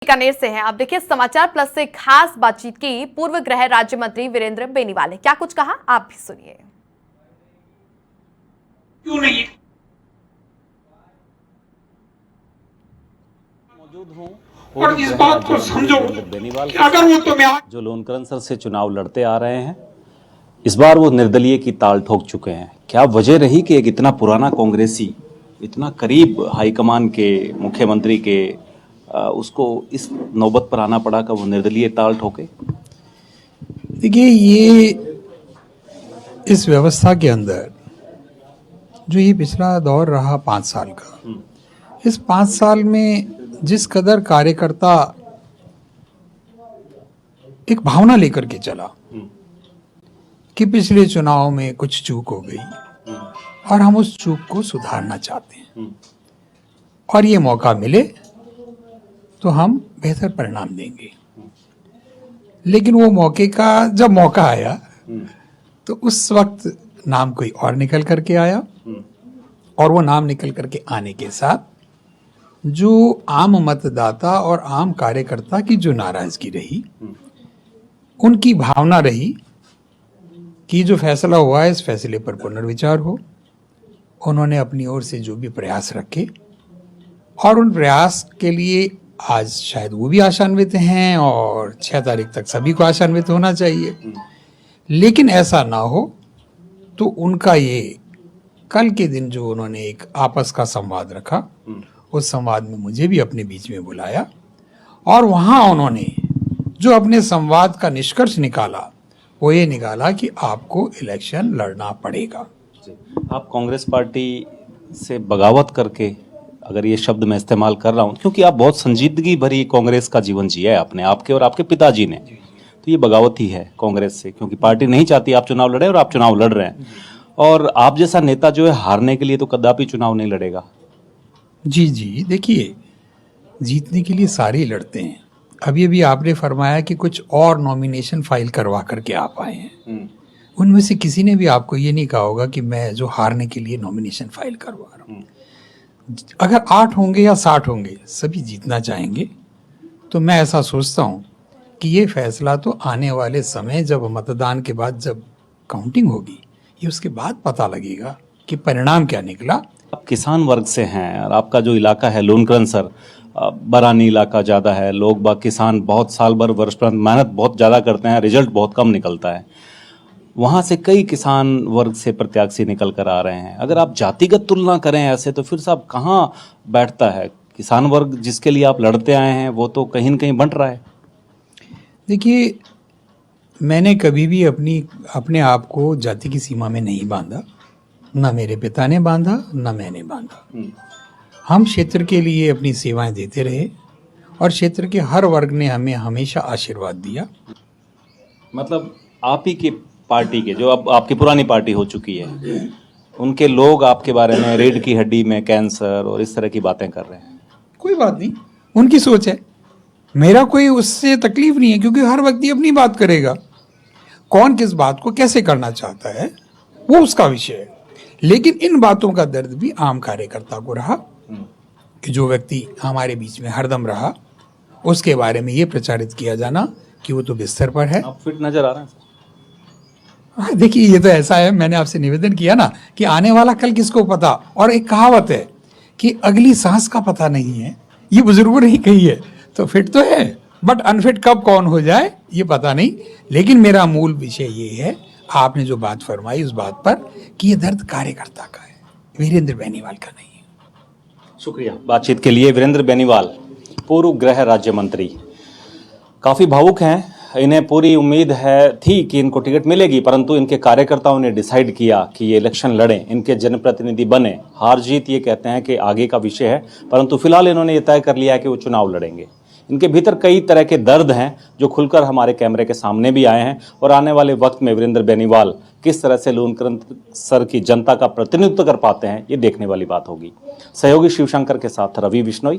बीकानेर से हैं। आप देखिए समाचार प्लस से खास बातचीत की पूर्व गृह राज्य मंत्री वीरेंद्र बेनीवाल ने क्या कुछ कहा, आप भी सुनिए। क्यों नहीं मौजूद हूँ और इस बात को समझो कि अगर वो तुम्हें जो लोनकरण सर से चुनाव लड़ते आ रहे हैं, इस बार वो निर्दलीय की ताल ठोक चुके हैं। क्या वजह रही कि एक इतना पुराना कांग्रेसी इतना करीब हाईकमान के मुख्यमंत्री के उसको इस नौबत पर आना पड़ा कि वो निर्दलीय ताल ठोके? देखिए, ये इस व्यवस्था के अंदर जो ये पिछला दौर रहा 5 साल का, इस 5 साल में जिस कदर कार्यकर्ता एक भावना लेकर के चला कि पिछले चुनाव में कुछ चूक हो गई और हम उस चूक को सुधारना चाहते हैं और ये मौका मिले तो हम बेहतर परिणाम देंगे। लेकिन वो मौके का जब मौका आया तो उस वक्त नाम कोई और निकल करके आया और वो नाम निकल करके आने के साथ जो आम मतदाता और आम कार्यकर्ता की जो नाराजगी रही, उनकी भावना रही कि जो फैसला हुआ है इस फैसले पर पुनर्विचार हो। उन्होंने अपनी ओर से जो भी प्रयास रखे और उन प्रयास के लिए आज शायद वो भी आशान्वित हैं और 6 तारीख तक सभी को आशान्वित होना चाहिए। लेकिन ऐसा ना हो तो उनका ये कल के दिन जो उन्होंने एक आपस का संवाद रखा, उस संवाद में मुझे भी अपने बीच में बुलाया और वहाँ उन्होंने जो अपने संवाद का निष्कर्ष निकाला वो ये निकाला कि आपको इलेक्शन लड़ना पड़ेगा। आप कांग्रेस पार्टी से बगावत करके, अगर ये शब्द मैं इस्तेमाल कर रहा हूँ क्योंकि आप बहुत संजीदगी भरी कांग्रेस का जीवन जिया है आपने, आपके और आपके पिताजी ने, तो ये बगावत ही है कांग्रेस से, क्योंकि पार्टी नहीं चाहती आप चुनाव लड़े और आप चुनाव लड़ रहे हैं। और आप जैसा नेता जो है हारने के लिए तो कदापि चुनाव नहीं लड़ेगा। जी, देखिए, जीतने के लिए सारे ही लड़ते हैं। अभी अभी आपने फरमाया कि कुछ और नॉमिनेशन फाइल करवा करके आप आए हैं, उनमें से किसी ने भी आपको ये नहीं कहा होगा कि मैं जो हारने के लिए नॉमिनेशन फाइल करवा रहा हूँ। अगर 8 होंगे या 60 होंगे, सभी जीतना चाहेंगे। तो मैं ऐसा सोचता हूँ कि ये फैसला तो आने वाले समय जब मतदान के बाद जब काउंटिंग होगी, ये उसके बाद पता लगेगा कि परिणाम क्या निकला। आप किसान वर्ग से हैं और आपका जो इलाका है लोनकरण सर, बरानी इलाका ज़्यादा है, लोग बाग किसान बहुत साल भर वर्ष पर मेहनत बहुत ज़्यादा करते हैं, रिजल्ट बहुत कम निकलता है। वहाँ से कई किसान वर्ग से प्रत्याशी निकल कर आ रहे हैं। अगर आप जातिगत तुलना करें ऐसे तो फिर साहब कहाँ बैठता है किसान वर्ग जिसके लिए आप लड़ते आए हैं, वो तो कहीं न कहीं बंट रहा है। देखिए, मैंने कभी भी अपने आप को जाति की सीमा में नहीं बांधा, ना मेरे पिता ने बांधा, ना मैंने बांधा। हम क्षेत्र के लिए अपनी सेवाएं देते रहे और क्षेत्र के हर वर्ग ने हमें हमेशा आशीर्वाद दिया। मतलब आप ही की पार्टी के, जो अब आपकी पुरानी पार्टी हो चुकी है, उनके लोग आपके बारे में रीढ़ की हड्डी में कैंसर और इस तरह की बातें कर रहे हैं। कोई बात नहीं, उनकी सोच है, मेरा कोई उससे तकलीफ नहीं है, क्योंकि हर व्यक्ति अपनी बात करेगा। कौन किस बात को कैसे करना चाहता है वो उसका विषय है। लेकिन इन बातों का दर्द भी आम कार्यकर्ता को रहा कि जो व्यक्ति हमारे बीच में हरदम रहा, उसके बारे में ये प्रचारित किया जाना कि वो तो बिस्तर पर है। आप फिट नजर आ रहे हैं। देखिए, ये तो ऐसा है, मैंने आपसे निवेदन किया ना कि आने वाला कल किसको पता। और एक कहावत है कि अगली सांस का पता नहीं है, ये बुजुर्गों ने ही कही है। तो फिट तो है, बट अनफिट कब कौन हो जाए ये पता नहीं। लेकिन मेरा मूल विषय ये है, आपने जो बात फरमाई उस बात पर, कि ये दर्द कार्यकर्ता का है, वीरेंद्र बेनीवाल का नहीं है। शुक्रिया बातचीत के लिए। वीरेंद्र बेनीवाल, पूर्व गृह राज्य मंत्री, काफ़ी भावुक हैं। इन्हें पूरी उम्मीद थी कि इनको टिकट मिलेगी, परंतु इनके कार्यकर्ताओं ने डिसाइड किया कि ये इलेक्शन लड़ें, इनके जनप्रतिनिधि बने। हार जीत ये कहते हैं कि आगे का विषय है, परंतु फिलहाल इन्होंने ये तय कर लिया है कि वो चुनाव लड़ेंगे। इनके भीतर कई तरह के दर्द हैं जो खुलकर हमारे कैमरे के सामने भी आए हैं और आने वाले वक्त में वीरेंद्र बेनीवाल किस तरह से लोनकरण सर की जनता का प्रतिनिधित्व कर पाते हैं, ये देखने वाली बात होगी। सहयोगी शिवशंकर के साथ रवि बिश्नोई,